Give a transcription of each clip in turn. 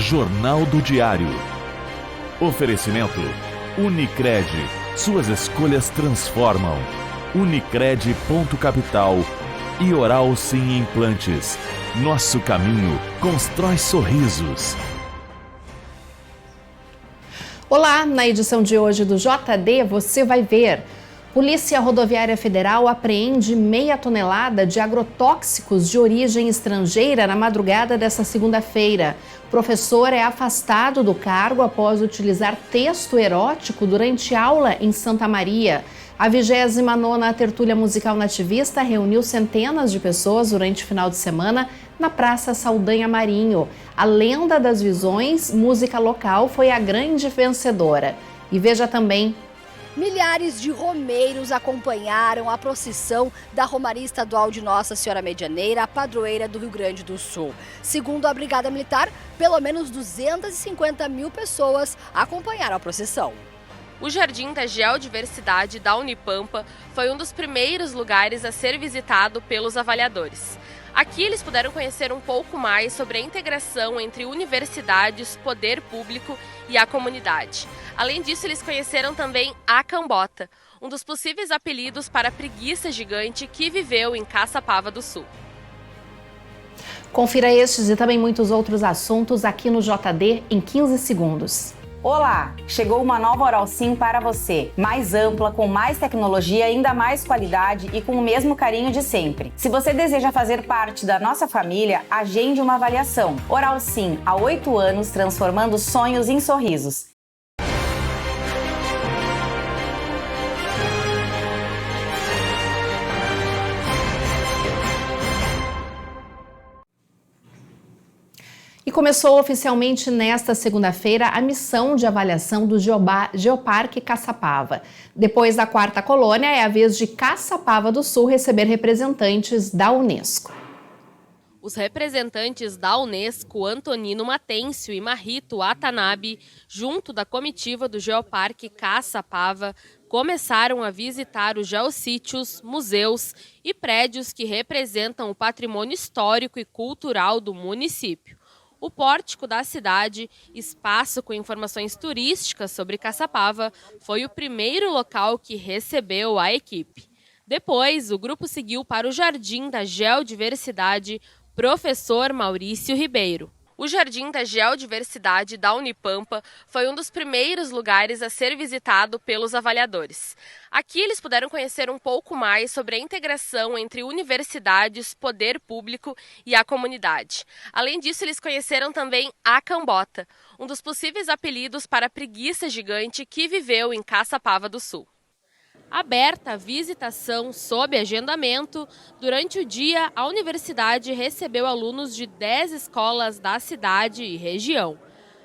Jornal do Diário. Oferecimento Unicred. Suas escolhas transformam. Unicred.capital e Oral Sim Implantes. Nosso caminho constrói sorrisos. Olá, na edição de hoje do JD você vai ver: Polícia Rodoviária Federal apreende meia tonelada de agrotóxicos de origem estrangeira na madrugada desta segunda-feira. Professor é afastado do cargo após utilizar texto erótico durante aula em Santa Maria. A 29ª Tertúlia Musical Nativista reuniu centenas de pessoas durante o final de semana na Praça Saldanha Marinho. A Lenda das Visões, música local, foi a grande vencedora. E veja também: milhares de romeiros acompanharam a procissão da Romaria Estadual de Nossa Senhora Medianeira, a padroeira do Rio Grande do Sul. Segundo a Brigada Militar, pelo menos 250 mil pessoas acompanharam a procissão. O Jardim da Geodiversidade da Unipampa foi um dos primeiros lugares a ser visitado pelos avaliadores. Aqui eles puderam conhecer um pouco mais sobre a integração entre universidades, poder público e a comunidade. Além disso, eles conheceram também a cambota, um dos possíveis apelidos para a preguiça gigante que viveu em Caçapava do Sul. Confira estes e também muitos outros assuntos aqui no JD em 15 segundos. Olá! Chegou uma nova Oral Sim para você. Mais ampla, com mais tecnologia, ainda mais qualidade e com o mesmo carinho de sempre. Se você deseja fazer parte da nossa família, agende uma avaliação. Oral Sim, há 8 anos, transformando sonhos em sorrisos. E começou oficialmente nesta segunda-feira a missão de avaliação do Geoparque Caçapava. Depois da quarta colônia, é a vez de Caçapava do Sul receber representantes da Unesco. Os representantes da Unesco, Antonino Matêncio e Marrito Watanabe, junto da comitiva do Geoparque Caçapava, começaram a visitar os geossítios, museus e prédios que representam o patrimônio histórico e cultural do município. O pórtico da cidade, espaço com informações turísticas sobre Caçapava, foi o primeiro local que recebeu a equipe. Depois, o grupo seguiu para o Jardim da Geodiversidade, Professor Maurício Ribeiro. O Jardim da Geodiversidade da Unipampa foi um dos primeiros lugares a ser visitado pelos avaliadores. Aqui eles puderam conhecer um pouco mais sobre a integração entre universidades, poder público e a comunidade. Além disso, eles conheceram também a cambota, um dos possíveis apelidos para a preguiça gigante que viveu em Caçapava do Sul. Aberta a visitação sob agendamento, durante o dia a universidade recebeu alunos de 10 escolas da cidade e região.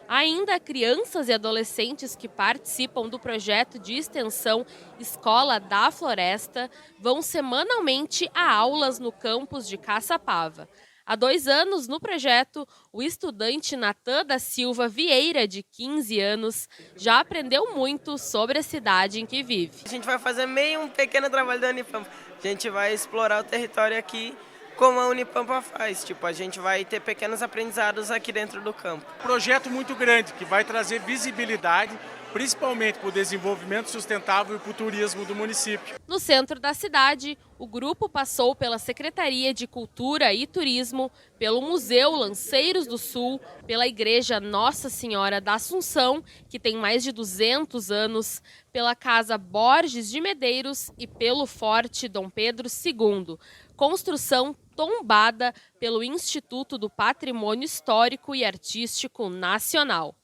Ainda crianças e adolescentes que participam do projeto de extensão Escola da Floresta vão semanalmente a aulas no campus de Caçapava. Há 2 anos, no projeto, o estudante Natan da Silva Vieira, de 15 anos, já aprendeu muito sobre a cidade em que vive. A gente vai fazer meio um pequeno trabalho da Unipampa. A gente vai explorar o território aqui como a Unipampa faz. A gente vai ter pequenos aprendizados aqui dentro do campo. Projeto muito grande que vai trazer visibilidade, principalmente para o desenvolvimento sustentável e para o turismo do município. No centro da cidade, o grupo passou pela Secretaria de Cultura e Turismo, pelo Museu Lanceiros do Sul, pela Igreja Nossa Senhora da Assunção, que tem mais de 200 anos, pela Casa Borges de Medeiros e pelo Forte Dom Pedro II, construção tombada pelo Instituto do Patrimônio Histórico e Artístico Nacional.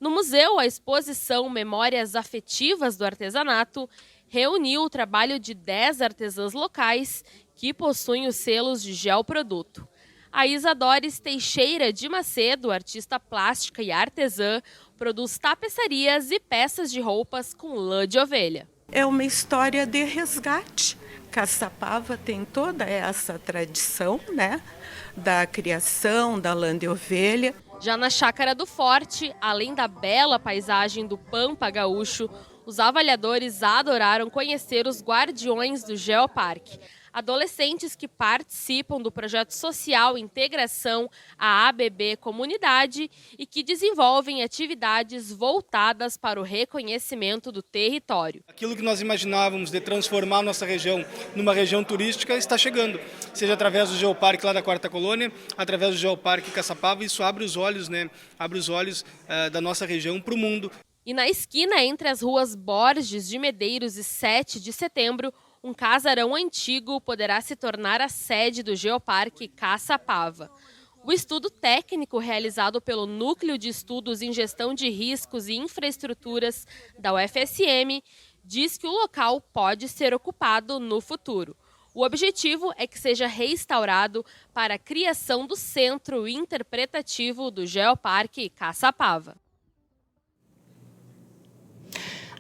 No museu, a exposição Memórias Afetivas do Artesanato reuniu o trabalho de 10 artesãs locais que possuem os selos de geoproduto. A Isadores Teixeira de Macedo, artista plástica e artesã, produz tapeçarias e peças de roupas com lã de ovelha. É uma história de resgate. Caçapava tem toda essa tradição, né, da criação da lã de ovelha. Já na Chácara do Forte, além da bela paisagem do Pampa Gaúcho, os avaliadores adoraram conhecer os guardiões do Geoparque. adolescentes que participam do projeto social Integração à ABB Comunidade e que desenvolvem atividades voltadas para o reconhecimento do território. Aquilo que nós imaginávamos de transformar nossa região numa região turística está chegando, seja através do Geoparque lá da Quarta Colônia, através do Geoparque Caçapava. Isso abre os olhos, abre os olhos da nossa região para o mundo. E na esquina entre as ruas Borges de Medeiros e 7 de Setembro, um casarão antigo poderá se tornar a sede do Geoparque Caçapava. O estudo técnico realizado pelo Núcleo de Estudos em Gestão de Riscos e Infraestruturas da UFSM diz que o local pode ser ocupado no futuro. O objetivo é que seja restaurado para a criação do Centro Interpretativo do Geoparque Caçapava.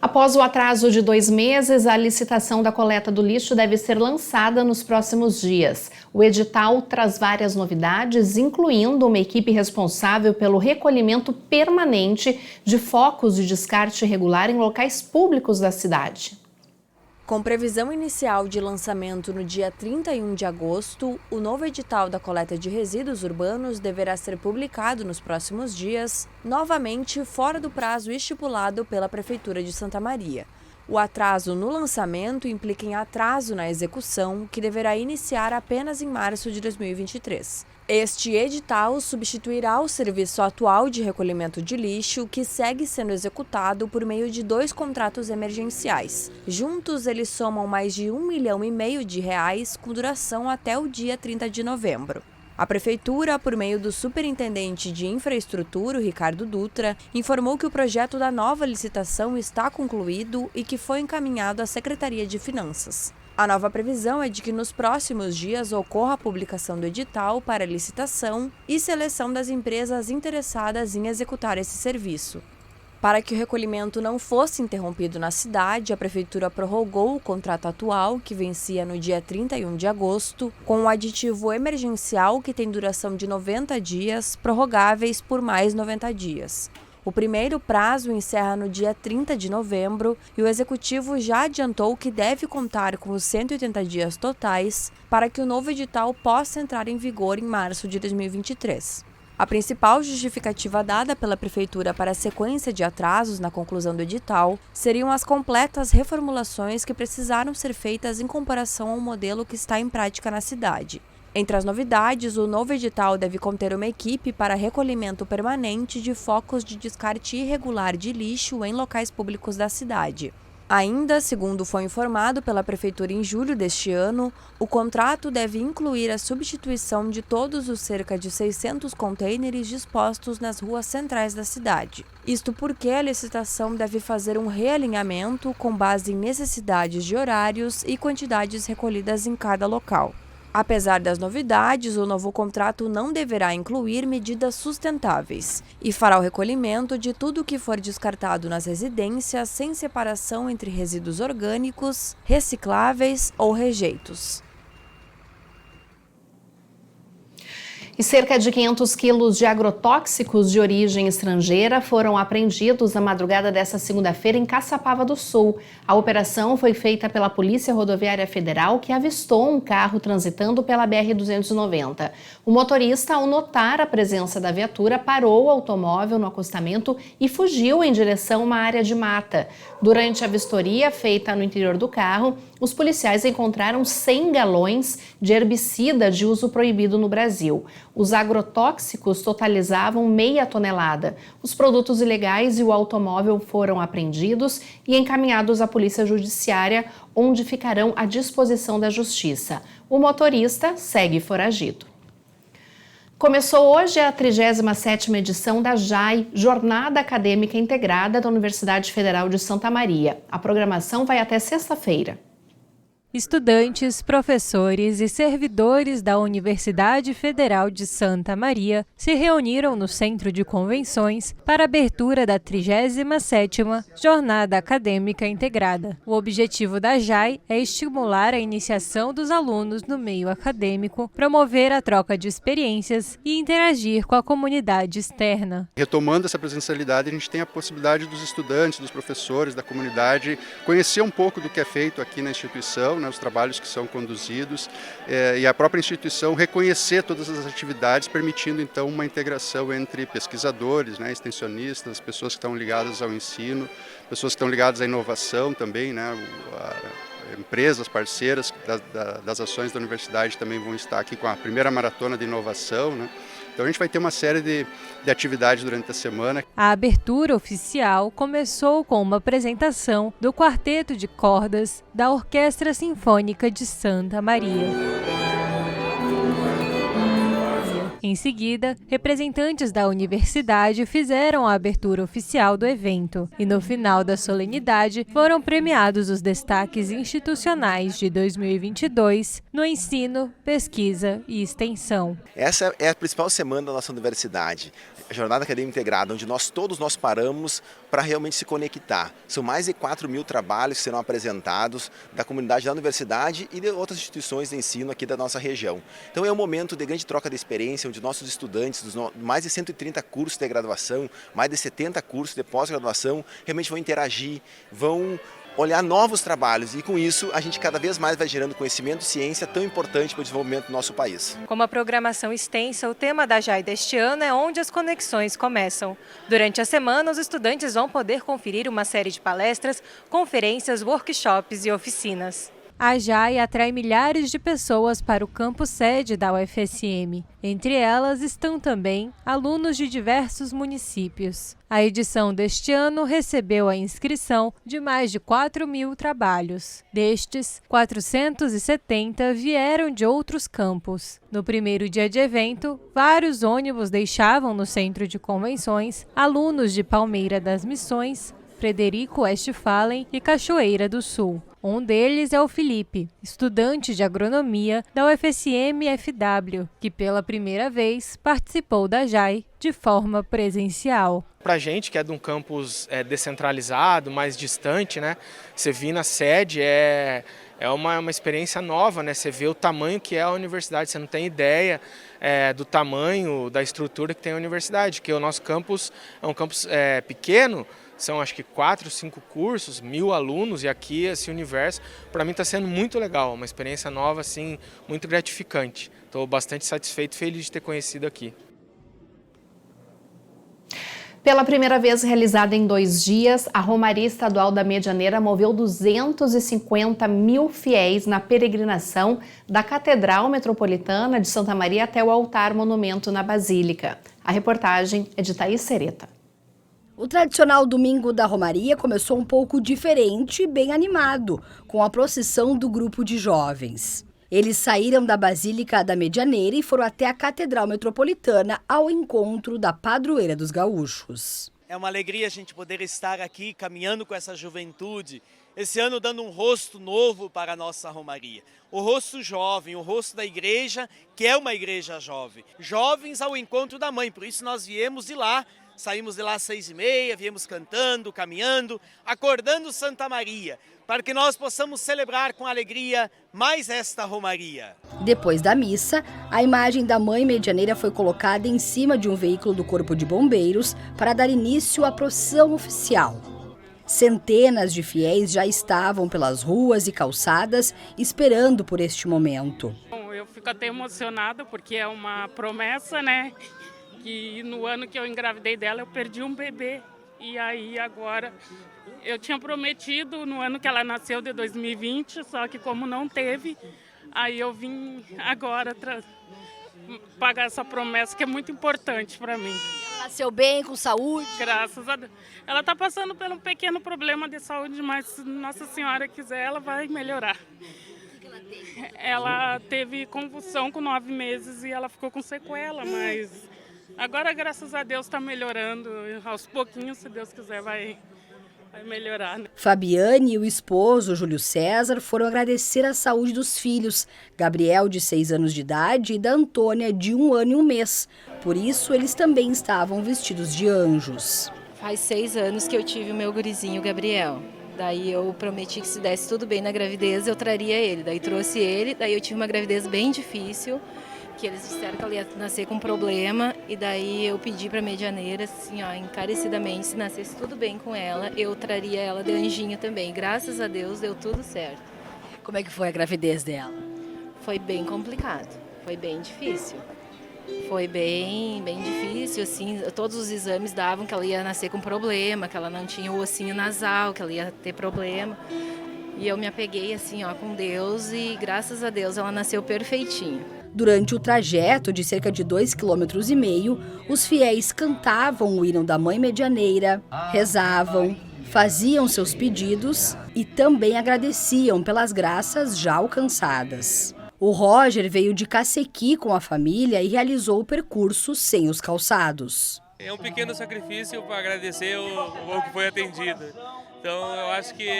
Após o atraso de 2 meses, a licitação da coleta do lixo deve ser lançada nos próximos dias. O edital traz várias novidades, incluindo uma equipe responsável pelo recolhimento permanente de focos de descarte irregular em locais públicos da cidade. Com previsão inicial de lançamento no dia 31 de agosto, o novo edital da coleta de resíduos urbanos deverá ser publicado nos próximos dias, novamente fora do prazo estipulado pela Prefeitura de Santa Maria. O atraso no lançamento implica em atraso na execução, que deverá iniciar apenas em março de 2023. Este edital substituirá o serviço atual de recolhimento de lixo, que segue sendo executado por meio de 2 contratos emergenciais. Juntos, eles somam mais de R$1,5 milhão, com duração até o dia 30 de novembro. A Prefeitura, por meio do Superintendente de Infraestrutura, Ricardo Dutra, informou que o projeto da nova licitação está concluído e que foi encaminhado à Secretaria de Finanças. A nova previsão é de que nos próximos dias ocorra a publicação do edital para licitação e seleção das empresas interessadas em executar esse serviço. Para que o recolhimento não fosse interrompido na cidade, a Prefeitura prorrogou o contrato atual, que vencia no dia 31 de agosto, com um aditivo emergencial que tem duração de 90 dias, prorrogáveis por mais 90 dias. O primeiro prazo encerra no dia 30 de novembro e o Executivo já adiantou que deve contar com os 180 dias totais para que o novo edital possa entrar em vigor em março de 2023. A principal justificativa dada pela Prefeitura para a sequência de atrasos na conclusão do edital seriam as completas reformulações que precisaram ser feitas em comparação ao modelo que está em prática na cidade. Entre as novidades, o novo edital deve conter uma equipe para recolhimento permanente de focos de descarte irregular de lixo em locais públicos da cidade. Ainda, segundo foi informado pela Prefeitura em julho deste ano, o contrato deve incluir a substituição de todos os cerca de 600 contêineres dispostos nas ruas centrais da cidade. Isto porque a licitação deve fazer um realinhamento com base em necessidades de horários e quantidades recolhidas em cada local. Apesar das novidades, o novo contrato não deverá incluir medidas sustentáveis e fará o recolhimento de tudo que for descartado nas residências sem separação entre resíduos orgânicos, recicláveis ou rejeitos. E cerca de 500 quilos de agrotóxicos de origem estrangeira foram apreendidos na madrugada desta segunda-feira em Caçapava do Sul. A operação foi feita pela Polícia Rodoviária Federal, que avistou um carro transitando pela BR-290. O motorista, ao notar a presença da viatura, parou o automóvel no acostamento e fugiu em direção a uma área de mata. Durante a vistoria feita no interior do carro, os policiais encontraram 100 galões de herbicida de uso proibido no Brasil. Os agrotóxicos totalizavam meia tonelada. Os produtos ilegais e o automóvel foram apreendidos e encaminhados à Polícia Judiciária, onde ficarão à disposição da Justiça. O motorista segue foragido. Começou hoje a 37ª edição da JAI, Jornada Acadêmica Integrada da Universidade Federal de Santa Maria. A programação vai até sexta-feira. Estudantes, professores e servidores da Universidade Federal de Santa Maria se reuniram no Centro de Convenções para a abertura da 37ª Jornada Acadêmica Integrada. O objetivo da JAI é estimular a iniciação dos alunos no meio acadêmico, promover a troca de experiências e interagir com a comunidade externa. Retomando essa presencialidade, a gente tem a possibilidade dos estudantes, dos professores, da comunidade, conhecer um pouco do que é feito aqui na instituição, né, os trabalhos que são conduzidos e a própria instituição reconhecer todas as atividades, permitindo então uma integração entre pesquisadores, né, extensionistas, pessoas que estão ligadas ao ensino, pessoas que estão ligadas à inovação também, né, empresas parceiras das ações da universidade também vão estar aqui com a primeira maratona de inovação, né? Então a gente vai ter uma série de atividades durante a semana. A abertura oficial começou com uma apresentação do Quarteto de Cordas da Orquestra Sinfônica de Santa Maria. Em seguida, representantes da universidade fizeram a abertura oficial do evento e, no final da solenidade, foram premiados os destaques institucionais de 2022 no ensino, pesquisa e extensão. Essa é a principal semana da nossa universidade, a Jornada Acadêmica Integrada, onde todos nós paramos para realmente se conectar. São mais de 4.000 trabalhos que serão apresentados da comunidade da universidade e de outras instituições de ensino aqui da nossa região. Então é um momento de grande troca de experiência, onde nossos estudantes, dos mais de 130 cursos de graduação, mais de 70 cursos de pós-graduação, realmente vão interagir, vão olhar novos trabalhos e com isso a gente cada vez mais vai gerando conhecimento e ciência tão importante para o desenvolvimento do nosso país. Com uma programação extensa, o tema da JAI deste ano é onde as conexões começam. Durante a semana, os estudantes vão poder conferir uma série de palestras, conferências, workshops e oficinas. A JAI atrai milhares de pessoas para o campus sede da UFSM. Entre elas estão também alunos de diversos municípios. A edição deste ano recebeu a inscrição de mais de 4.000 trabalhos. Destes, 470 vieram de outros campos. No primeiro dia de evento, vários ônibus deixavam no centro de convenções alunos de Palmeira das Missões, Frederico Westphalen e Cachoeira do Sul. Um deles é o Felipe, estudante de agronomia da UFSM-FW, que pela primeira vez participou da JAI de forma presencial. Para a gente que é de um campus descentralizado, mais distante, né? Você vir na sede é uma experiência nova, né? Você vê o tamanho que é a universidade, você não tem ideia do tamanho, da estrutura que tem a universidade, que o nosso campus é um campus pequeno. São acho que 4, 5 cursos, 1.000 alunos e aqui esse universo, para mim está sendo muito legal, uma experiência nova, assim, muito gratificante. Estou bastante satisfeito e feliz de ter conhecido aqui. Pela primeira vez realizada em 2 dias, a Romaria Estadual da Medianeira moveu 250 mil fiéis na peregrinação da Catedral Metropolitana de Santa Maria até o altar monumento na Basílica. A reportagem é de Thaís Sereta. O tradicional domingo da Romaria começou um pouco diferente e bem animado, com a procissão do grupo de jovens. Eles saíram da Basílica da Medianeira e foram até a Catedral Metropolitana ao encontro da Padroeira dos Gaúchos. É uma alegria a gente poder estar aqui caminhando com essa juventude, esse ano dando um rosto novo para a nossa Romaria. O rosto jovem, o rosto da igreja, que é uma igreja jovem. Jovens ao encontro da mãe, por isso nós viemos de lá. Saímos de lá às 6h30, viemos cantando, caminhando, acordando Santa Maria, para que nós possamos celebrar com alegria mais esta Romaria. Depois da missa, a imagem da Mãe Medianeira foi colocada em cima de um veículo do Corpo de Bombeiros para dar início à procissão oficial. Centenas de fiéis já estavam pelas ruas e calçadas esperando por este momento. Eu fico até emocionada porque é uma promessa, né? Que no ano que eu engravidei dela eu perdi um bebê e aí agora eu tinha prometido no ano que ela nasceu de 2020, só que como não teve, aí eu vim agora pagar essa promessa que é muito importante para mim. Ela nasceu bem, com saúde? Graças a Deus. Ela está passando por um pequeno problema de saúde, mas se Nossa Senhora quiser ela vai melhorar. Ela teve convulsão com 9 meses e ela ficou com sequela, mas agora, graças a Deus, está melhorando. Aos pouquinhos, se Deus quiser, vai melhorar. Né? Fabiane e o esposo, Júlio César, foram agradecer a saúde dos filhos, Gabriel, de 6 anos de idade, e da Antônia, de 1 ano e 1 mês. Por isso, eles também estavam vestidos de anjos. Faz 6 anos que eu tive o meu gurizinho, Gabriel. Daí eu prometi que se desse tudo bem na gravidez, eu traria ele. Daí trouxe ele, daí eu tive uma gravidez bem difícil, que eles disseram que ela ia nascer com problema, e daí eu pedi para a Medianeira, assim, ó, encarecidamente, se nascesse tudo bem com ela, eu traria ela de anjinho também. Graças a Deus deu tudo certo. Como é que foi a gravidez dela? Foi bem complicado, foi bem difícil. Foi bem difícil, assim, todos os exames davam que ela ia nascer com problema, que ela não tinha o ossinho nasal, que ela ia ter problema. E eu me apeguei assim, ó, com Deus e graças a Deus ela nasceu perfeitinha. Durante o trajeto de cerca de 2,5 km, os fiéis cantavam o hino da Mãe Medianeira, rezavam, faziam seus pedidos e também agradeciam pelas graças já alcançadas. O Roger veio de Cacequi com a família e realizou o percurso sem os calçados. É um pequeno sacrifício para agradecer o que foi atendido. Então eu acho que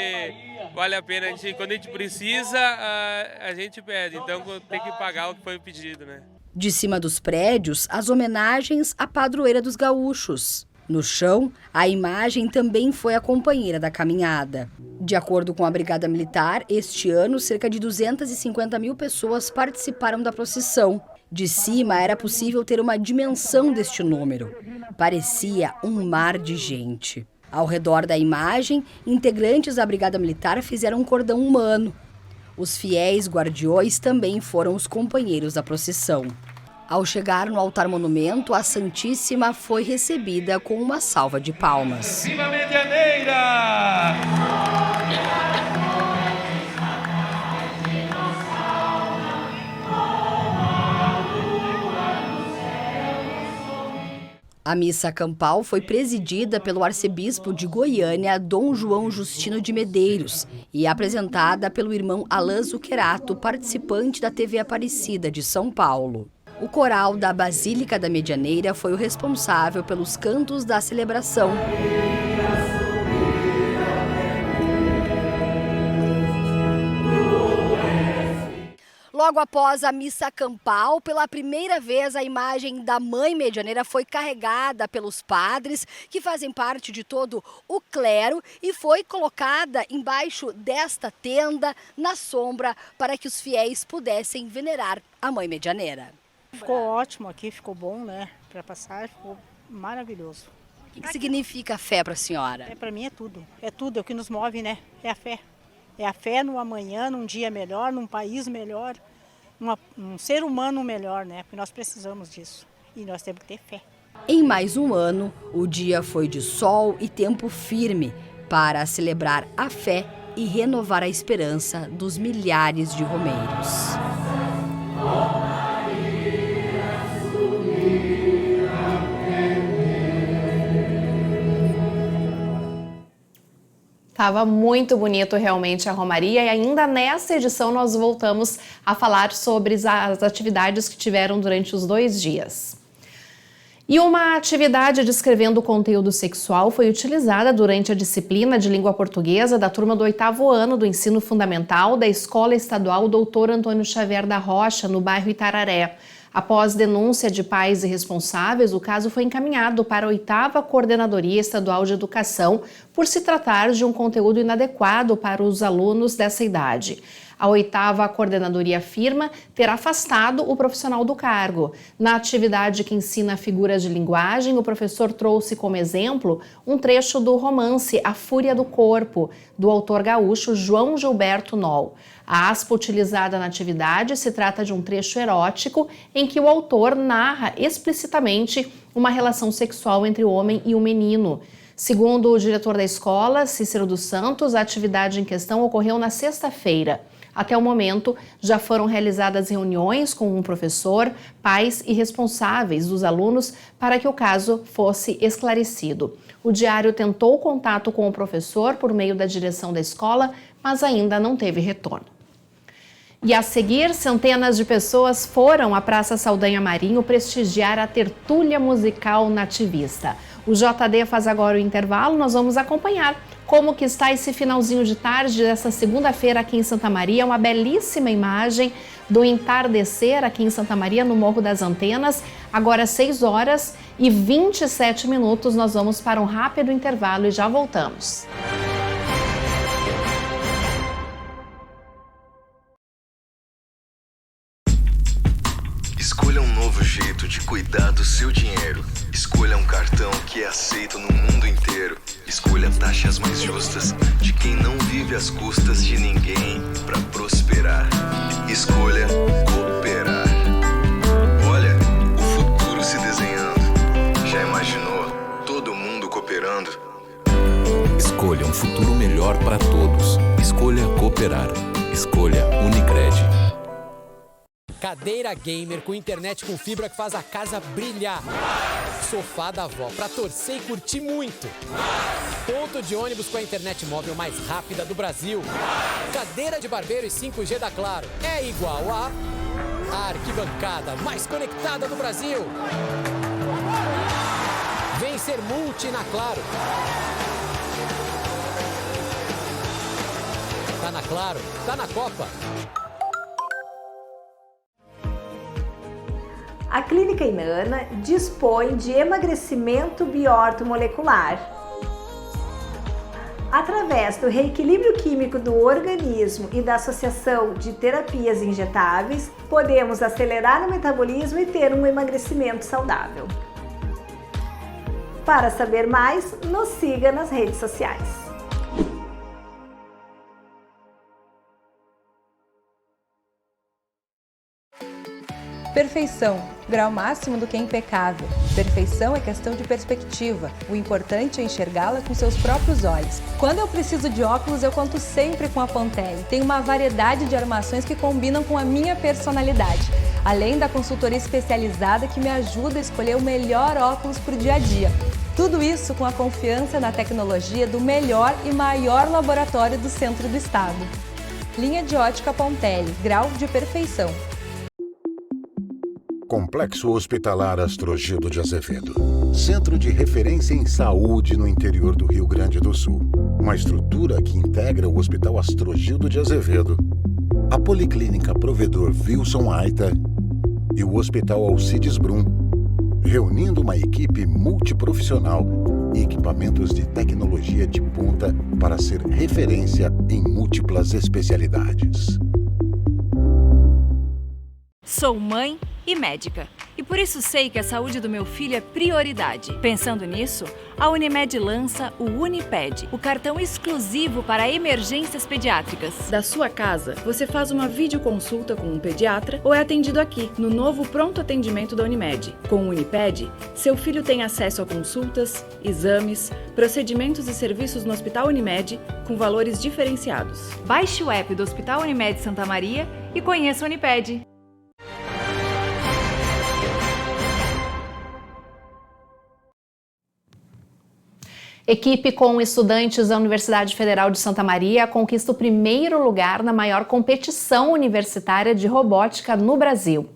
vale a pena, quando a gente precisa, a gente pede, então tem que pagar o que foi pedido, né? De cima dos prédios, as homenagens à padroeira dos gaúchos. No chão, a imagem também foi a companheira da caminhada. De acordo com a Brigada Militar, este ano, cerca de 250 mil pessoas participaram da procissão. De cima, era possível ter uma dimensão deste número. Parecia um mar de gente. Ao redor da imagem, integrantes da Brigada Militar fizeram um cordão humano. Os fiéis guardiões também foram os companheiros da procissão. Ao chegar no altar monumento, a Santíssima foi recebida com uma salva de palmas. Viva Medianeira! A missa campal foi presidida pelo arcebispo de Goiânia, Dom João Justino de Medeiros, e apresentada pelo irmão Alain Zuquerato, participante da TV Aparecida de São Paulo. O coral da Basílica da Medianeira foi o responsável pelos cantos da celebração. Logo após a missa campal, pela primeira vez a imagem da Mãe Medianeira foi carregada pelos padres, que fazem parte de todo o clero, e foi colocada embaixo desta tenda, na sombra, para que os fiéis pudessem venerar a Mãe Medianeira. Ficou ótimo aqui, ficou bom, né? Para passar, ficou maravilhoso. O que significa a fé para a senhora? Para mim é tudo. É tudo, é o que nos move, né? É a fé. É a fé no amanhã, num dia melhor, num país melhor, num ser humano melhor, né? Porque nós precisamos disso. E nós temos que ter fé. Em mais um ano, o dia foi de sol e tempo firme para celebrar a fé e renovar a esperança dos milhares de romeiros. Estava muito bonito realmente a Romaria, e ainda nessa edição nós voltamos a falar sobre as atividades que tiveram durante os 2 dias. E uma atividade descrevendo o conteúdo sexual foi utilizada durante a disciplina de língua portuguesa da turma do 8º ano do ensino fundamental da Escola Estadual Dr. Antônio Xavier da Rocha, no bairro Itararé. Após denúncia de pais e responsáveis, o caso foi encaminhado para a 8ª Coordenadoria Estadual de Educação por se tratar de um conteúdo inadequado para os alunos dessa idade. A 8ª Coordenadoria afirma ter afastado o profissional do cargo. Na atividade que ensina figuras de linguagem, o professor trouxe como exemplo um trecho do romance A Fúria do Corpo, do autor gaúcho João Gilberto Noll. A aspa utilizada na atividade se trata de um trecho erótico em que o autor narra explicitamente uma relação sexual entre o homem e o menino. Segundo o diretor da escola, Cícero dos Santos, a atividade em questão ocorreu na sexta-feira. Até o momento, já foram realizadas reuniões com o professor, pais e responsáveis dos alunos para que o caso fosse esclarecido. O diário tentou contato com o professor por meio da direção da escola, mas ainda não teve retorno. E a seguir, centenas de pessoas foram à Praça Saldanha Marinho prestigiar a tertúlia musical nativista. O JD faz agora o intervalo, nós vamos acompanhar como que está esse finalzinho de tarde dessa segunda-feira aqui em Santa Maria. Uma belíssima imagem do entardecer aqui em Santa Maria, no Morro das Antenas. Agora 6h27, nós vamos para um rápido intervalo e já voltamos. Escolha um novo jeito de cuidar do seu dinheiro. Escolha um cartão que é aceito no mundo inteiro. Escolha taxas mais justas de quem não vive vive às custas de ninguém para prosperar. Escolha cooperar. Olha, o futuro se desenhando. Já imaginou todo mundo cooperando? Escolha um futuro melhor para todos. Escolha cooperar. Escolha Unicred. Cadeira gamer com internet com fibra que faz a casa brilhar. Sofá da avó pra torcer e curtir muito. Ponto de ônibus com a internet móvel mais rápida do Brasil. Cadeira de barbeiro e 5G da Claro é igual a arquibancada mais conectada do Brasil. Vem ser multi na Claro. Tá na Claro, tá na Copa. A Clínica Inana dispõe de emagrecimento biortomolecular. Através do reequilíbrio químico do organismo e da associação de terapias injetáveis, podemos acelerar o metabolismo e ter um emagrecimento saudável. Para saber mais, nos siga nas redes sociais. Perfeição, grau máximo do que é impecável. Perfeição é questão de perspectiva. O importante é enxergá-la com seus próprios olhos. Quando eu preciso de óculos, eu conto sempre com a Pontelli. Tem uma variedade de armações que combinam com a minha personalidade. Além da consultoria especializada que me ajuda a escolher o melhor óculos para o dia a dia. Tudo isso com a confiança na tecnologia do melhor e maior laboratório do centro do estado. Linha de ótica Pontelli, grau de perfeição. Complexo Hospitalar Astrogildo de Azevedo. Centro de referência em saúde no interior do Rio Grande do Sul. Uma estrutura que integra o Hospital Astrogildo de Azevedo, a Policlínica Provedor Wilson Aita e o Hospital Alcides Brum, reunindo uma equipe multiprofissional e equipamentos de tecnologia de ponta para ser referência em múltiplas especialidades. Sou mãe e médica, e por isso sei que a saúde do meu filho é prioridade. Pensando nisso, a Unimed lança o Uniped, o cartão exclusivo para emergências pediátricas. Da sua casa, você faz uma videoconsulta com um pediatra ou é atendido aqui, no novo pronto atendimento da Unimed. Com o Uniped, seu filho tem acesso a consultas, exames, procedimentos e serviços no Hospital Unimed com valores diferenciados. Baixe o app do Hospital Unimed Santa Maria e conheça o Uniped. Equipe com estudantes da Universidade Federal de Santa Maria conquista o primeiro lugar na maior competição universitária de robótica no Brasil.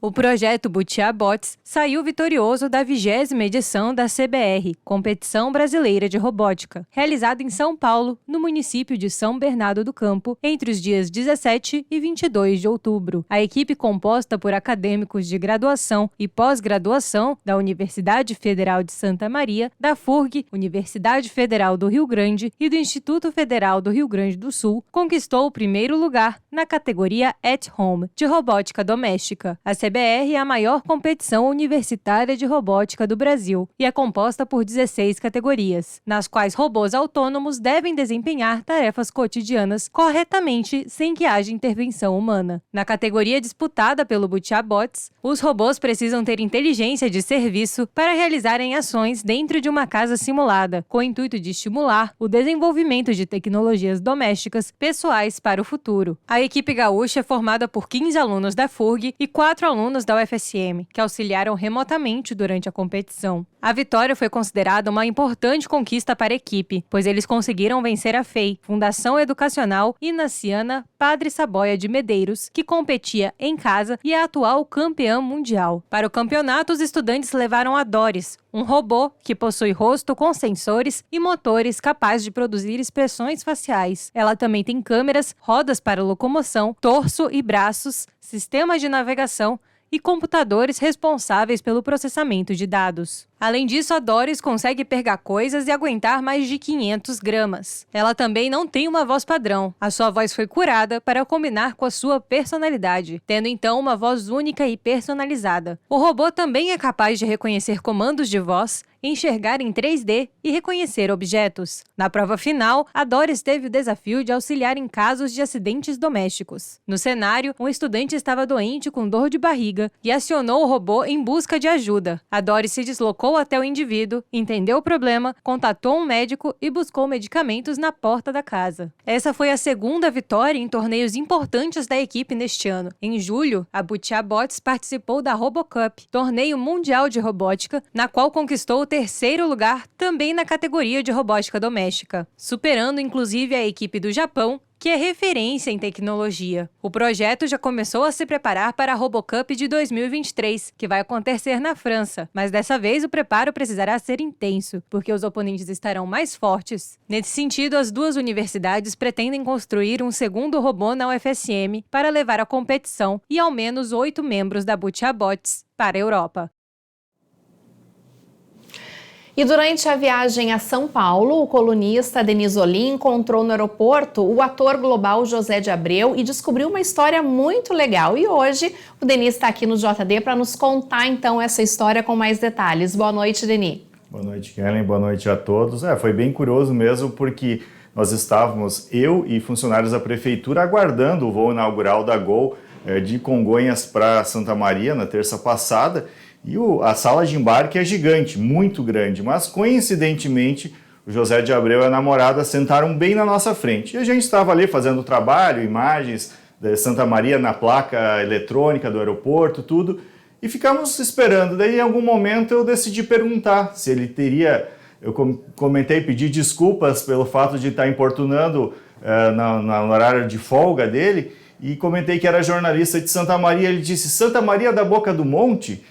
O projeto Butiá Bots saiu vitorioso da 20ª edição da CBR, Competição Brasileira de Robótica, realizada em São Paulo, no município de São Bernardo do Campo, entre os dias 17 e 22 de outubro. A equipe, composta por acadêmicos de graduação e pós-graduação da Universidade Federal de Santa Maria, da FURG, Universidade Federal do Rio Grande e do Instituto Federal do Rio Grande do Sul, conquistou o primeiro lugar na categoria At Home, de robótica doméstica. A CBR é a maior competição universitária de robótica do Brasil e é composta por 16 categorias, nas quais robôs autônomos devem desempenhar tarefas cotidianas corretamente sem que haja intervenção humana. Na categoria disputada pelo Butiá Bots, os robôs precisam ter inteligência de serviço para realizarem ações dentro de uma casa simulada, com o intuito de estimular o desenvolvimento de tecnologias domésticas pessoais para o futuro. A equipe gaúcha é formada por 15 alunos da FURG e 4 alunos da UFSM, que auxiliaram remotamente durante a competição. A vitória foi considerada uma importante conquista para a equipe, pois eles conseguiram vencer a FEI, Fundação Educacional Inaciana Padre Saboia de Medeiros, que competia em casa e é a atual campeã mundial. Para o campeonato, os estudantes levaram a Doris, um robô que possui rosto com sensores e motores capaz de produzir expressões faciais. Ela também tem câmeras, rodas para locomoção, torso e braços, sistemas de navegação e computadores responsáveis pelo processamento de dados. Além disso, a Doris consegue pegar coisas e aguentar mais de 500 gramas. Ela também não tem uma voz padrão. A sua voz foi curada para combinar com a sua personalidade, tendo então uma voz única e personalizada. O robô também é capaz de reconhecer comandos de voz enxergar em 3D e reconhecer objetos. Na prova final, a Doris teve o desafio de auxiliar em casos de acidentes domésticos. No cenário, um estudante estava doente com dor de barriga e acionou o robô em busca de ajuda. A Doris se deslocou até o indivíduo, entendeu o problema, contatou um médico e buscou medicamentos na porta da casa. Essa foi a segunda vitória em torneios importantes da equipe neste ano. Em julho, a Butchabots participou da RoboCup, torneio mundial de robótica, na qual conquistou o 3º lugar também na categoria de robótica doméstica, superando inclusive a equipe do Japão, que é referência em tecnologia. O projeto já começou a se preparar para a RoboCup de 2023, que vai acontecer na França, mas dessa vez o preparo precisará ser intenso, porque os oponentes estarão mais fortes. Nesse sentido, as duas universidades pretendem construir um segundo robô na UFSM para levar a competição e ao menos 8 membros da Butchabots para a Europa. E durante a viagem a São Paulo, o colunista Denis Olim encontrou no aeroporto o ator global José de Abreu e descobriu uma história muito legal. E hoje o Denis está aqui no JD para nos contar então essa história com mais detalhes. Boa noite, Denis. Boa noite, Kellen. Boa noite a todos. Foi bem curioso mesmo porque nós estávamos, eu e funcionários da prefeitura, aguardando o voo inaugural da Gol de Congonhas para Santa Maria na terça passada. E a sala de embarque é gigante, muito grande, mas coincidentemente o José de Abreu e a namorada sentaram bem na nossa frente. E a gente estava ali fazendo trabalho, imagens de Santa Maria na placa eletrônica do aeroporto, tudo, e ficamos esperando. Daí em algum momento eu decidi perguntar se ele teria... Eu comentei, pedi desculpas pelo fato de estar importunando no horário de folga dele, e comentei que era jornalista de Santa Maria. Ele disse, Santa Maria da Boca do Monte?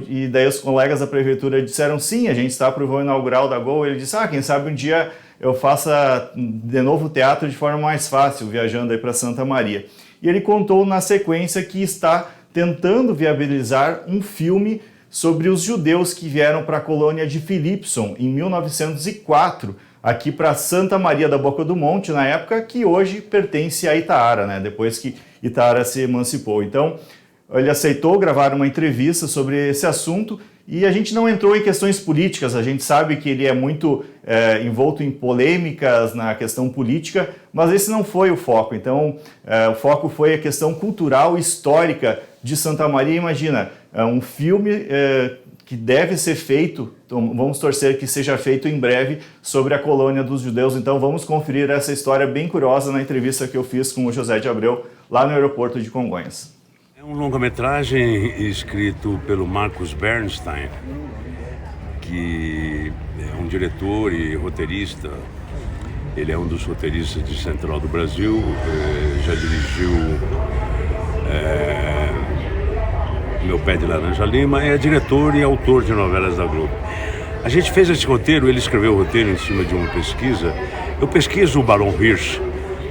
E daí os colegas da prefeitura disseram, sim, a gente está para o voo inaugural da Gol. Ele disse, quem sabe um dia eu faça de novo teatro de forma mais fácil, viajando aí para Santa Maria. E ele contou na sequência que está tentando viabilizar um filme sobre os judeus que vieram para a colônia de Philipson em 1904, aqui para Santa Maria da Boca do Monte, na época que hoje pertence a Itaara, né? Depois que Itaara se emancipou. Então, ele aceitou gravar uma entrevista sobre esse assunto e a gente não entrou em questões políticas. A gente sabe que ele é muito envolto em polêmicas na questão política, mas esse não foi o foco. Então, o foco foi a questão cultural e histórica de Santa Maria. Imagina, um filme que deve ser feito, então vamos torcer que seja feito em breve, sobre a colônia dos judeus. Então vamos conferir essa história bem curiosa na entrevista que eu fiz com o José de Abreu lá no aeroporto de Congonhas. É um longa-metragem escrito pelo Marcus Bernstein, que é um diretor e roteirista. Ele é um dos roteiristas de Central do Brasil, já dirigiu Meu Pé de Laranja Lima, é diretor e autor de novelas da Globo. A gente fez esse roteiro, ele escreveu o roteiro em cima de uma pesquisa. Eu pesquiso o Barão Hirsch,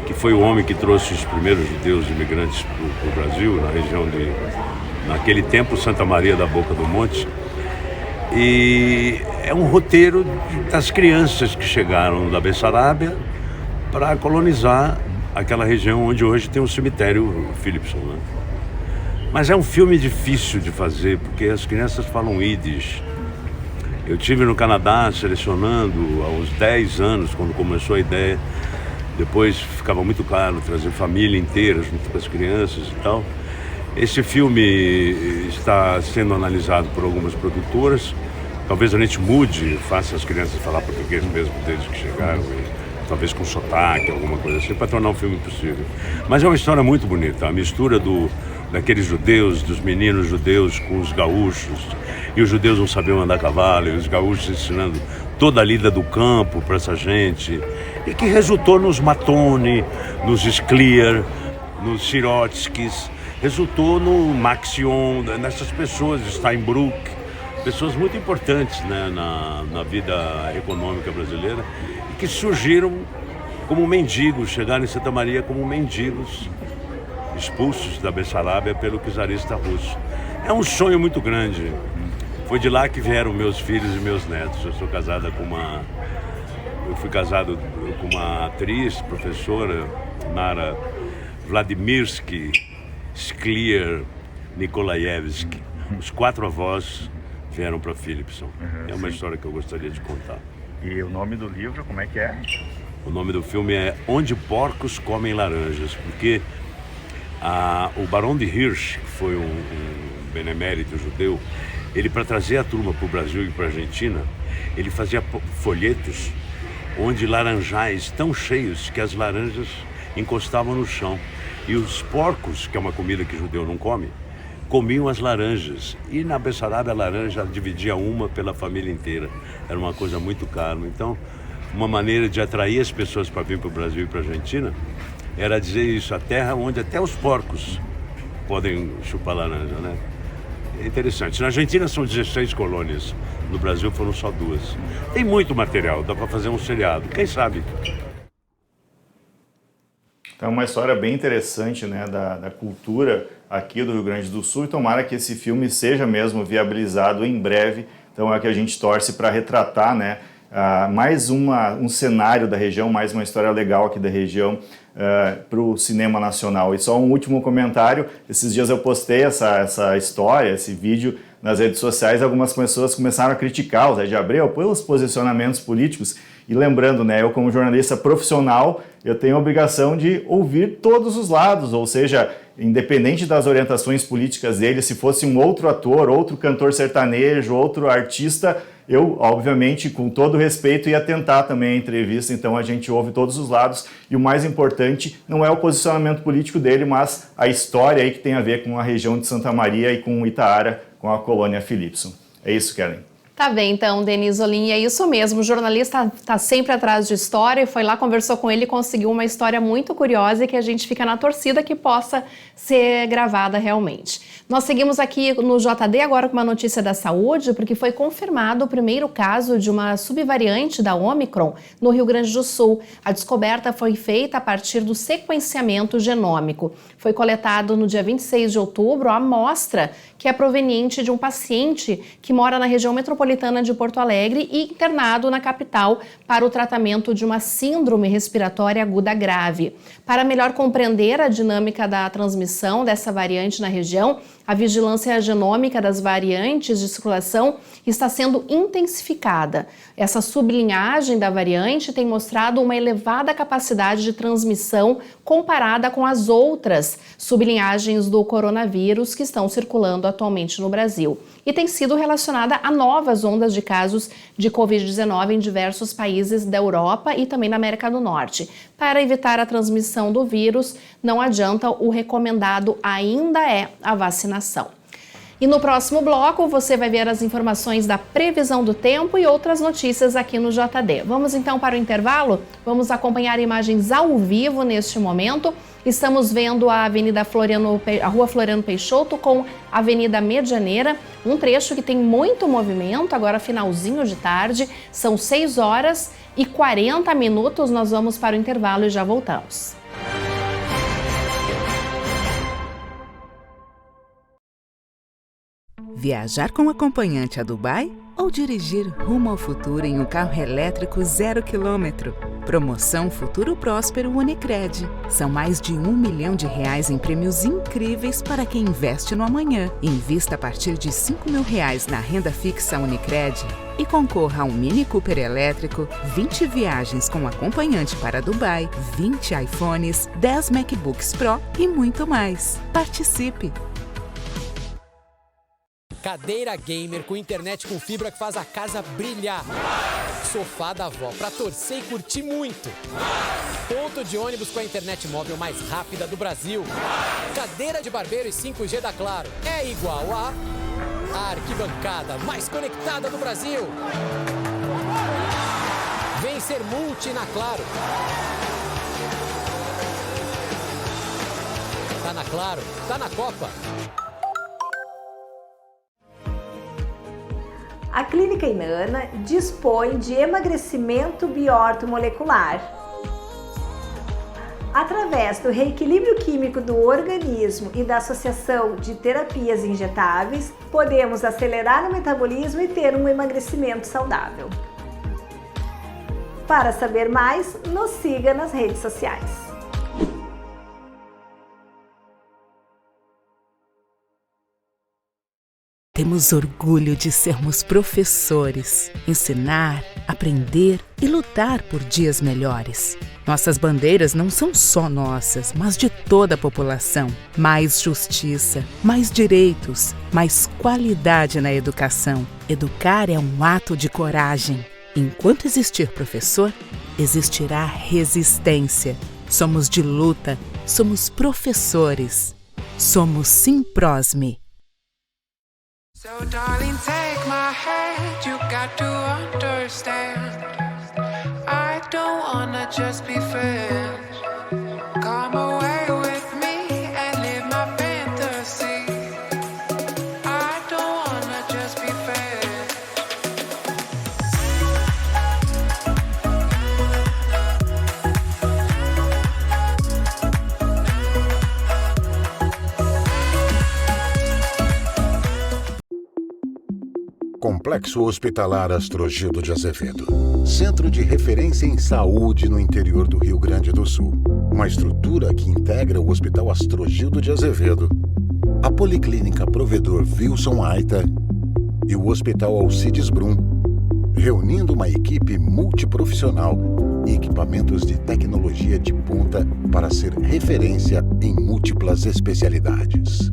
que foi o homem que trouxe os primeiros judeus imigrantes para o Brasil, na região de, naquele tempo, Santa Maria da Boca do Monte. E é um roteiro das crianças que chegaram da Bessarábia para colonizar aquela região onde hoje tem o cemitério Philipson, né? Mas é um filme difícil de fazer, porque as crianças falam Yiddish. Eu estive no Canadá selecionando aos 10 anos, quando começou a ideia. Depois ficava muito caro trazer família inteira junto com as crianças e tal. Esse filme está sendo analisado por algumas produtoras. Talvez a gente mude, faça as crianças falar português mesmo desde que chegaram, e talvez com sotaque, alguma coisa assim, para tornar um filme possível. Mas é uma história muito bonita, a mistura daqueles judeus, dos meninos judeus com os gaúchos. E os judeus não sabiam andar a cavalo, e os gaúchos ensinando toda a lida do campo para essa gente. E que resultou nos Matone, nos Sklier, nos Sirotskis, resultou no Maxion, nessas pessoas, Steinbrück, pessoas muito importantes, né, na vida econômica brasileira, e que surgiram como mendigos, chegaram em Santa Maria como mendigos, expulsos da Bessarábia pelo czarista russo. É um sonho muito grande. Foi de lá que vieram meus filhos e meus netos. Eu fui casado com uma atriz, professora, Nara Vladimirsky Sklier Nikolaevsky. Os 4 avós vieram para Philipson. É uma história que eu gostaria de contar. E o nome do livro, como é que é? O nome do filme é Onde Porcos Comem Laranjas, porque o Barão de Hirsch, que foi um benemérito judeu, ele, para trazer a turma para o Brasil e para a Argentina, ele fazia folhetos onde laranjais tão cheios que as laranjas encostavam no chão. E os porcos, que é uma comida que judeu não come, comiam as laranjas. E na Bessarabia a laranja dividia uma pela família inteira. Era uma coisa muito cara. Então, uma maneira de atrair as pessoas para vir para o Brasil e para a Argentina era dizer isso, a terra onde até os porcos podem chupar laranja, né? É interessante. Na Argentina são 16 colônias, no Brasil foram só 2. Tem muito material, dá para fazer um seriado, quem sabe? Então é uma história bem interessante, né, da cultura aqui do Rio Grande do Sul, e tomara que esse filme seja mesmo viabilizado em breve. Então é que a gente torce para retratar, né, mais um cenário da região, mais uma história legal aqui da região para o cinema nacional. E só um último comentário, esses dias eu postei essa história, esse vídeo nas redes sociais, algumas pessoas começaram a criticar o Zé de Abreu pelos posicionamentos políticos. E lembrando, né, eu como jornalista profissional, eu tenho a obrigação de ouvir todos os lados, ou seja, independente das orientações políticas dele, se fosse um outro ator, outro cantor sertanejo, outro artista, eu, obviamente, com todo respeito, ia tentar também a entrevista. Então a gente ouve todos os lados e o mais importante não é o posicionamento político dele, mas a história aí que tem a ver com a região de Santa Maria e com Itaara, com a colônia Philipson. É isso, Kellen. Tá bem, então, Denise Olim, é isso mesmo. O jornalista está sempre atrás de história, foi lá, conversou com ele e conseguiu uma história muito curiosa e que a gente fica na torcida que possa ser gravada realmente. Nós seguimos aqui no JD agora com uma notícia da saúde, porque foi confirmado o primeiro caso de uma subvariante da Omicron no Rio Grande do Sul. A descoberta foi feita a partir do sequenciamento genômico. Foi coletado no dia 26 de outubro a amostra que é proveniente de um paciente que mora na região metropolitana de Porto Alegre e internado na capital para o tratamento de uma síndrome respiratória aguda grave. Para melhor compreender a dinâmica da transmissão dessa variante na região, a vigilância genômica das variantes de circulação está sendo intensificada. Essa sublinhagem da variante tem mostrado uma elevada capacidade de transmissão comparada com as outras sublinhagens do coronavírus que estão circulando atualmente no Brasil. E tem sido relacionada a novas ondas de casos de Covid-19 em diversos países da Europa e também na América do Norte. Para evitar a transmissão do vírus, não adianta, o recomendado ainda é a vacinação. E no próximo bloco você vai ver as informações da previsão do tempo e outras notícias aqui no JD. Vamos então para o intervalo? Vamos acompanhar imagens ao vivo neste momento. Estamos vendo a Rua Floriano Peixoto com a Avenida Medianeira, um trecho que tem muito movimento, agora finalzinho de tarde, são 6h40, nós vamos para o intervalo e já voltamos. Viajar com acompanhante a Dubai ou dirigir rumo ao futuro em um carro elétrico 0 km? Promoção Futuro Próspero Unicred. São mais de R$1 milhão em prêmios incríveis para quem investe no amanhã. Invista a partir de R$5.000 na renda fixa Unicred e concorra a um Mini Cooper elétrico, 20 viagens com acompanhante para Dubai, 20 iPhones, 10 MacBooks Pro e muito mais. Participe! Cadeira gamer com internet com fibra que faz a casa brilhar. Sofá da avó pra torcer e curtir muito. Ponto de ônibus com a internet móvel mais rápida do Brasil. Cadeira de barbeiro e 5G da Claro é igual a arquibancada mais conectada do Brasil. Vem ser multi na Claro. Tá na Claro, tá na Copa. A Clínica Inana dispõe de emagrecimento biortomolecular. Através do reequilíbrio químico do organismo e da associação de terapias injetáveis, podemos acelerar o metabolismo e ter um emagrecimento saudável. Para saber mais, nos siga nas redes sociais. Temos orgulho de sermos professores, ensinar, aprender e lutar por dias melhores. Nossas bandeiras não são só nossas, mas de toda a população. Mais justiça, mais direitos, mais qualidade na educação. Educar é um ato de coragem. Enquanto existir professor, existirá resistência. Somos de luta, somos professores. Somos Simprosme. So darling, take my hand, you got to understand. I don't wanna just be friends. Come away with me and live my fantasy. I don't wanna just be friends. Complexo Hospitalar Astrogildo de Azevedo. Centro de referência em saúde no interior do Rio Grande do Sul. Uma estrutura que integra o Hospital Astrogildo de Azevedo, a Policlínica Provedor Wilson Aita e o Hospital Alcides Brum, reunindo uma equipe multiprofissional e equipamentos de tecnologia de ponta para ser referência em múltiplas especialidades.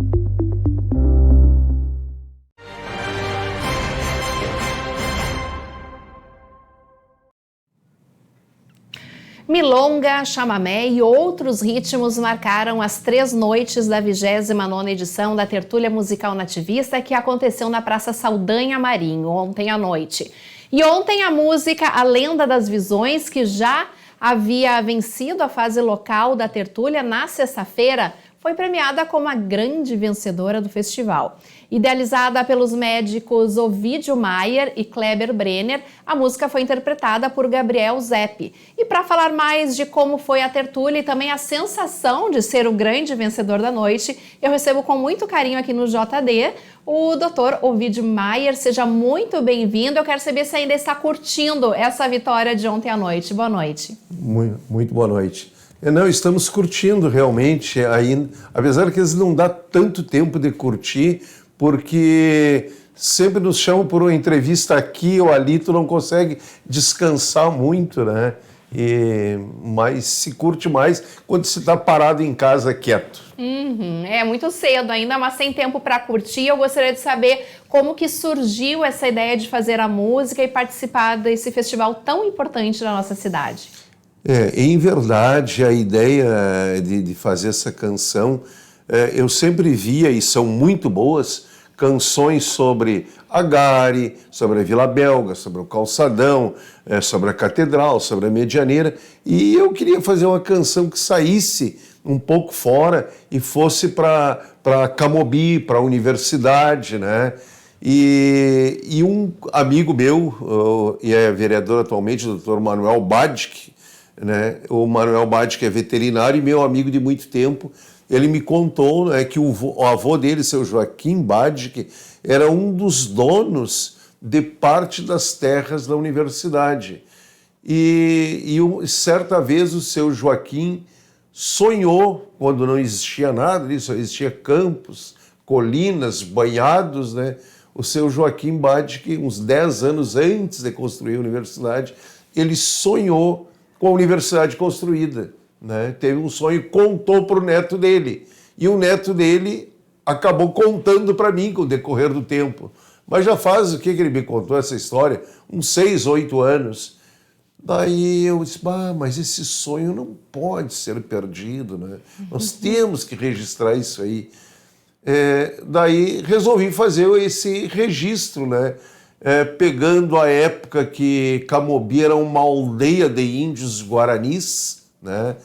Milonga, chamamé e outros ritmos marcaram as 3 noites da 29ª edição da Tertúlia Musical Nativista, que aconteceu na Praça Saldanha Marinho, ontem à noite. E ontem a música A Lenda das Visões, que já havia vencido a fase local da Tertúlia na sexta-feira, foi premiada como a grande vencedora do festival. Idealizada pelos médicos Ovidio Maier e Kleber Brenner, a música foi interpretada por Gabriel Zeppi. E para falar mais de como foi a tertúlia e também a sensação de ser o grande vencedor da noite, eu recebo com muito carinho aqui no JD o Dr. Ovidio Maier. Seja muito bem-vindo. Eu quero saber se ainda está curtindo essa vitória de ontem à noite. Boa noite. Muito boa noite. Não, estamos curtindo realmente, aí, apesar que eles não dá tanto tempo de curtir, porque sempre nos chamam por uma entrevista aqui ou ali, tu não consegue descansar muito, né? Mas se curte mais quando se está parado em casa quieto. É muito cedo ainda, mas sem tempo para curtir. Eu gostaria de saber como que surgiu essa ideia de fazer a música e participar desse festival tão importante na nossa cidade. Em verdade, a ideia de fazer essa canção, eu sempre via, e são muito boas, canções sobre a Gare, sobre a Vila Belga, sobre o Calçadão, sobre a Catedral, sobre a Medianeira, e eu queria fazer uma canção que saísse um pouco fora e fosse para Camobi, para a universidade, né? E um amigo meu, e é vereador atualmente, o Dr. Manuel Badic, né? O Manuel Badic é veterinário e meu amigo de muito tempo. Ele me contou, né, que o avô dele, seu Joaquim Badic, era um dos donos de parte das terras da universidade. E certa vez o seu Joaquim sonhou, quando não existia nada disso, só existia campos, colinas, banhados, né? O seu Joaquim Badic, uns 10 anos antes de construir a universidade, ele sonhou com a universidade construída, né? Teve um sonho e contou para o neto dele. E o neto dele acabou contando para mim com o decorrer do tempo. Mas já faz, o que ele me contou essa história? Uns 6, 8 anos. Daí eu disse, mas esse sonho não pode ser perdido, né? Nós temos que registrar isso aí. Daí resolvi fazer esse registro, né? Pegando a época que Camobi era uma aldeia de índios guaranis, né?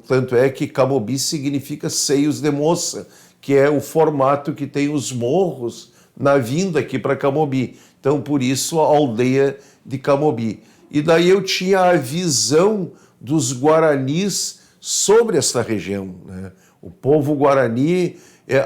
Tanto é que Camobi significa seios de moça, que é o formato que tem os morros na vinda aqui para Camobi. Então, por isso, a aldeia de Camobi. E daí eu tinha a visão dos guaranis sobre essa região, né? O povo guarani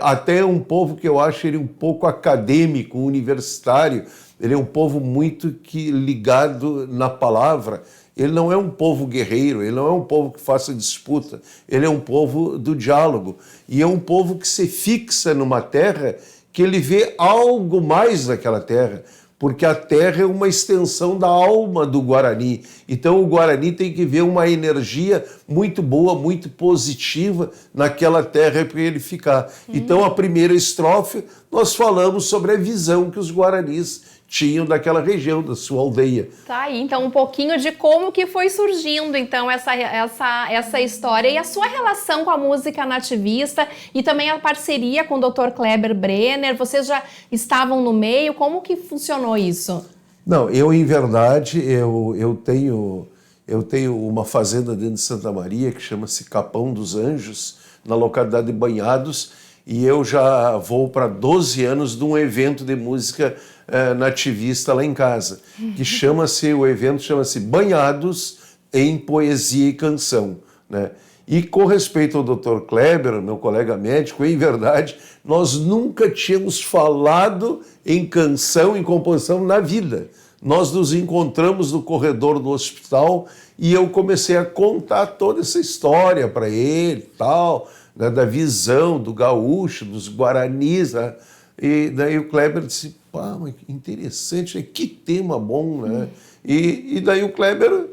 até um povo que eu acho ele um pouco acadêmico, universitário. Ele é um povo muito ligado na palavra. Ele não é um povo guerreiro, ele não é um povo que faça disputa, ele é um povo do diálogo. E é um povo que se fixa numa terra que ele vê algo mais naquela terra, porque a terra é uma extensão da alma do Guarani. Então o Guarani tem que ver uma energia muito boa, muito positiva naquela terra para ele ficar. Então a primeira estrofe nós falamos sobre a visão que os guaranis tinham daquela região, da sua aldeia. Tá aí, então um pouquinho de como que foi surgindo então essa história e a sua relação com a música nativista e também a parceria com o Dr. Kleber Brenner. Vocês já estavam no meio, como que funcionou isso? Não, eu em verdade, eu tenho uma fazenda dentro de Santa Maria que chama-se Capão dos Anjos, na localidade de Banhados, e eu já vou para 12 anos de um evento de música nativista lá em casa, que o evento chama-se Banhados em Poesia e Canção, né? E com respeito ao Dr. Kleber, meu colega médico, em verdade, nós nunca tínhamos falado em canção, em composição na vida. Nós nos encontramos no corredor do hospital e eu comecei a contar toda essa história para ele, tal, né, da visão do gaúcho, dos guaranis, né? E daí o Kleber disse, pá, mas interessante, que tema bom, né? E daí o Kleber,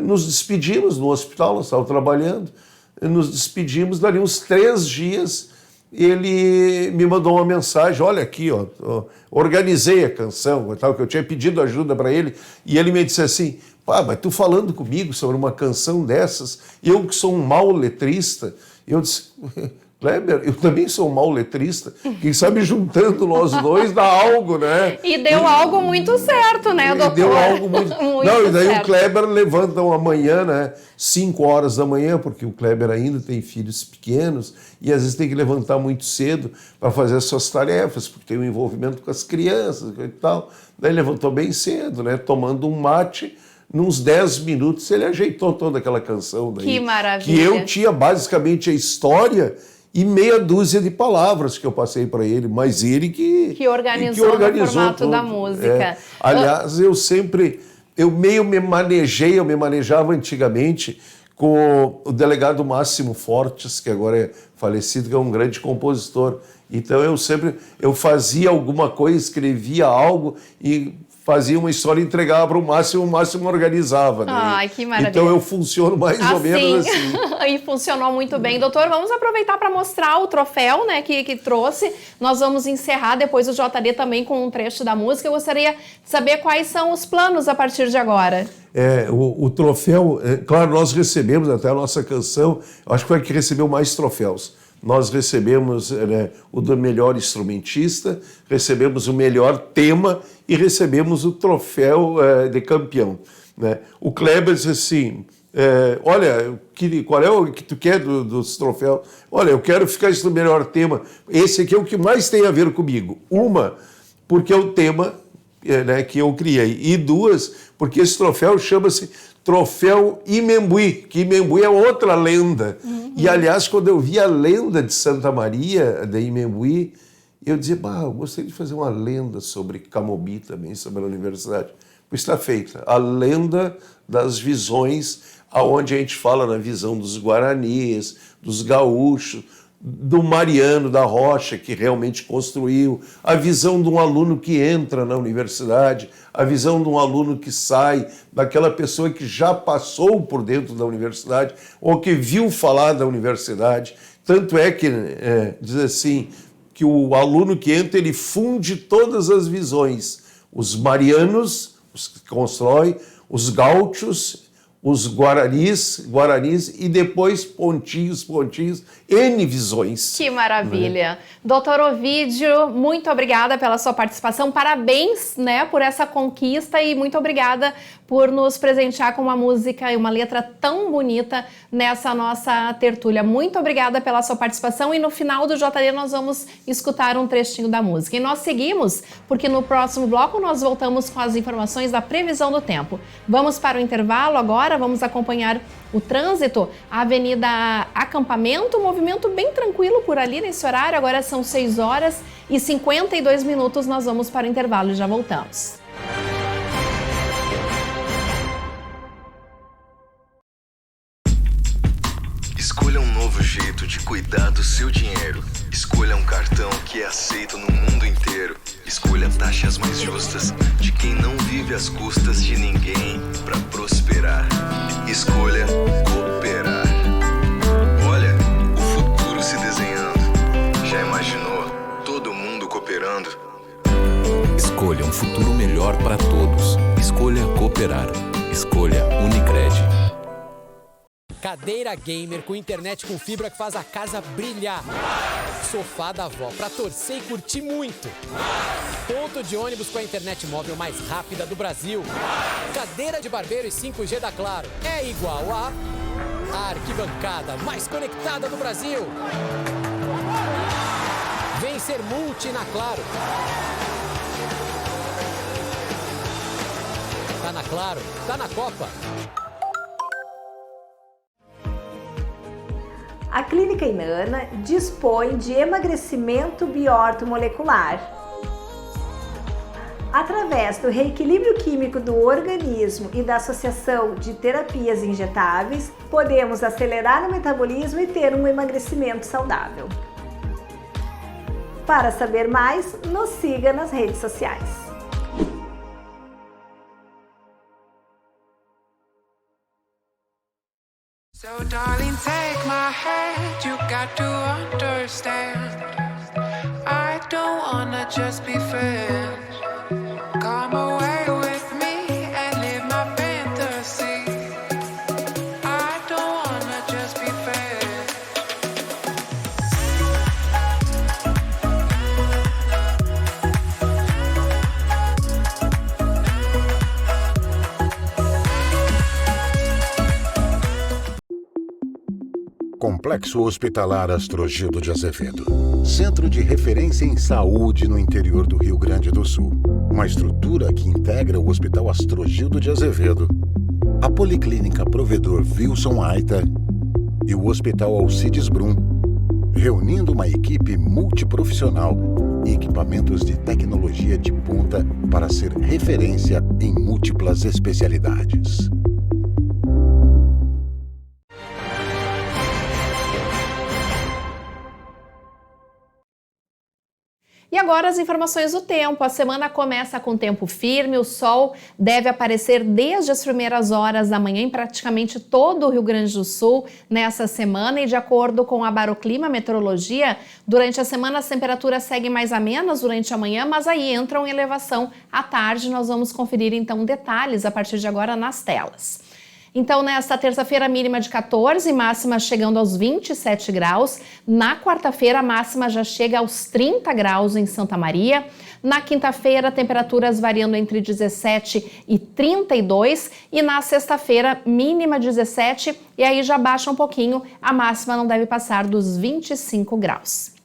nos despedimos no hospital, nós estávamos trabalhando, nos despedimos, dali uns 3 dias, ele me mandou uma mensagem, olha aqui, ó, organizei a canção, tal, que eu tinha pedido ajuda para ele, e ele me disse assim, pá, mas tu falando comigo sobre uma canção dessas, eu que sou um mau letrista, eu disse, Kleber, eu também sou um mau letrista, quem sabe juntando nós dois dá algo, né? E deu algo muito certo, né, doutor? Deu algo muito... Não, e daí certo. O Kleber levanta uma manhã, né, 5 horas da manhã, porque o Kleber ainda tem filhos pequenos e às vezes tem que levantar muito cedo para fazer as suas tarefas, porque tem um envolvimento com as crianças e tal. Daí levantou bem cedo, né, tomando um mate. Nos 10 minutos ele ajeitou toda aquela canção daí. Que maravilha! Que eu tinha basicamente a história e meia dúzia de palavras que eu passei para ele, mas ele que organizou o formato tudo. Da música. Aliás, eu meio me manejava antigamente com o delegado Máximo Fortes, que agora é falecido, que é um grande compositor. Então eu fazia alguma coisa, escrevia algo e fazia uma história e entregava para o Máximo organizava. Né? Ai, que maravilha. Então eu funciono mais ou menos assim. E funcionou muito bem. Doutor, vamos aproveitar para mostrar o troféu, né, que trouxe. Nós vamos encerrar depois o JD também com um trecho da música. Eu gostaria de saber quais são os planos a partir de agora. O troféu, claro, nós recebemos até a nossa canção, acho que foi a que recebeu mais troféus. Nós recebemos o do melhor instrumentista, recebemos o melhor tema e recebemos o troféu de campeão. Né? O Kleber disse assim, olha, qual é o que tu quer dos troféus? Olha, eu quero ficar no melhor tema. Esse aqui é o que mais tem a ver comigo. Porque é o tema que eu criei. E 2, porque esse troféu chama-se Troféu Imembuí, que Imembuí é outra lenda. E, aliás, quando eu vi a lenda de Santa Maria, de Imembuí, eu dizia, eu gostaria de fazer uma lenda sobre Camobi também, sobre a universidade. Pois está feita. A lenda das visões, aonde a gente fala na visão dos guaranis, dos gaúchos, do Mariano da Rocha, que realmente construiu, a visão de um aluno que entra na universidade, a visão de um aluno que sai, daquela pessoa que já passou por dentro da universidade ou que viu falar da universidade. Tanto é que diz assim, que o aluno que entra, ele funde todas as visões. Os marianos, os que constroem, os gaúchos, os guaranis e depois pontinhos, N visões. Que maravilha. Né? Doutor Ovídio, muito obrigada pela sua participação, parabéns, né, por essa conquista e muito obrigada por nos presentear com uma música e uma letra tão bonita nessa nossa tertúlia. Muito obrigada pela sua participação e no final do JD nós vamos escutar um trechinho da música. E nós seguimos, porque no próximo bloco nós voltamos com as informações da previsão do tempo. Vamos para o intervalo agora, vamos acompanhar o trânsito, a Avenida Acampamento, movimento bem tranquilo por ali nesse horário, agora são 6h52, nós vamos para o intervalo e já voltamos. Escolha um novo jeito de cuidar do seu dinheiro. Escolha um cartão que é aceito no mundo inteiro. Escolha taxas mais justas de quem não vive às custas de ninguém para prosperar. Escolha cooperar. Olha, o futuro se desenhando. Já imaginou todo mundo cooperando? Escolha um futuro melhor para todos. Escolha cooperar. Escolha Unicred. Cadeira gamer com internet com fibra que faz a casa brilhar. Sofá da avó pra torcer e curtir muito. Ponto de ônibus com a internet móvel mais rápida do Brasil. Cadeira de barbeiro e 5G da Claro. É igual a arquibancada mais conectada do Brasil. Vem ser multi na Claro. Tá na Claro, tá na Copa. A Clínica Inana dispõe de emagrecimento biortomolecular. Através do reequilíbrio químico do organismo e da associação de terapias injetáveis, podemos acelerar o metabolismo e ter um emagrecimento saudável. Para saber mais, nos siga nas redes sociais. So darling, take my hand, you got to understand. I don't wanna just be friends. Come away with me and live my fantasy. I don't wanna just be friends. Complexo Hospitalar Astrogildo de Azevedo. Centro de referência em saúde no interior do Rio Grande do Sul. Uma estrutura que integra o Hospital Astrogildo de Azevedo, a Policlínica Provedor Wilson Aita e o Hospital Alcides Brum, reunindo uma equipe multiprofissional e equipamentos de tecnologia de ponta para ser referência em múltiplas especialidades. E agora as informações do tempo. A semana começa com tempo firme, o sol deve aparecer desde as primeiras horas da manhã em praticamente todo o Rio Grande do Sul nessa semana e de acordo com a Baroclima Meteorologia, durante a semana as temperaturas seguem mais amenas durante a manhã, mas aí entram em elevação à tarde. Nós vamos conferir então detalhes a partir de agora nas telas. Então, nesta terça-feira, mínima de 14, máxima chegando aos 27 graus. Na quarta-feira, a máxima já chega aos 30 graus em Santa Maria. Na quinta-feira, temperaturas variando entre 17 e 32. E na sexta-feira, mínima 17, e aí já baixa um pouquinho, a máxima não deve passar dos 25 graus.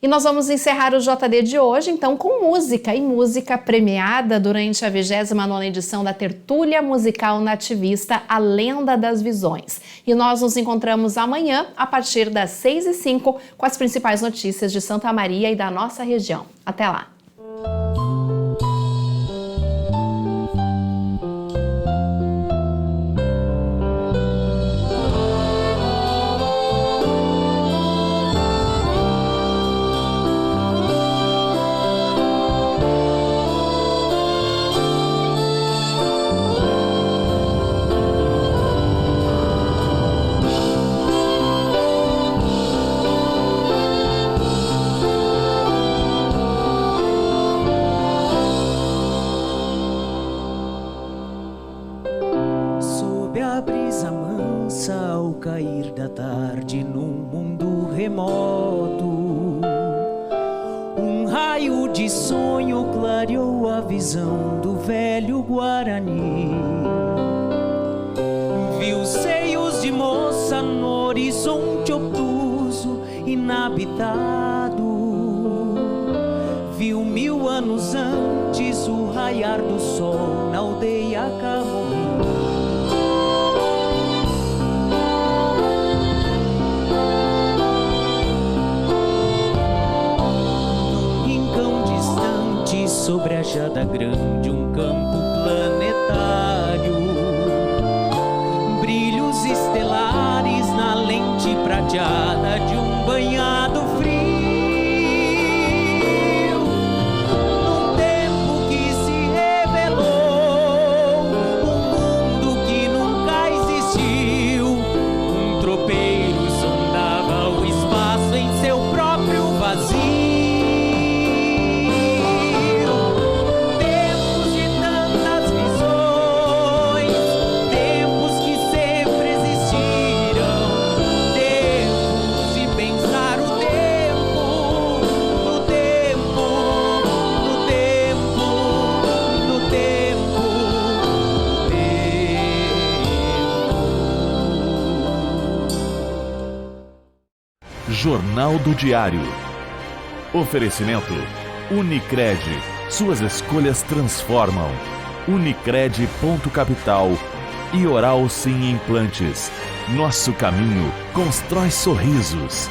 E nós vamos encerrar o JD de hoje, então, com música, e música premiada durante a 29ª edição da Tertúlia Musical Nativista A Lenda das Visões. E nós nos encontramos amanhã, a partir das 6h05, com as principais notícias de Santa Maria e da nossa região. Até lá! Cair da tarde num mundo remoto, um raio de sonho clareou a visão do velho Guarani. Viu seios de moça no horizonte obtuso, inabitado. Viu 1000 anos antes o raiar do sol na aldeia Camomim. Sobre a Jada Grande, um campo planetário, brilhos estelares na lente rodeada de um banhado frio. Num tempo que se revelou, um mundo que nunca existiu. Um tropeiro sondava o espaço em seu próprio vazio. Tempos de tantas visões, tempos que sempre existiram. Tempos de pensar o tempo, no tempo, no tempo, no tempo, Jornal do Diário. Oferecimento Unicred. Suas escolhas transformam. Unicred.capital e Oral Sim Implantes. Nosso caminho constrói sorrisos.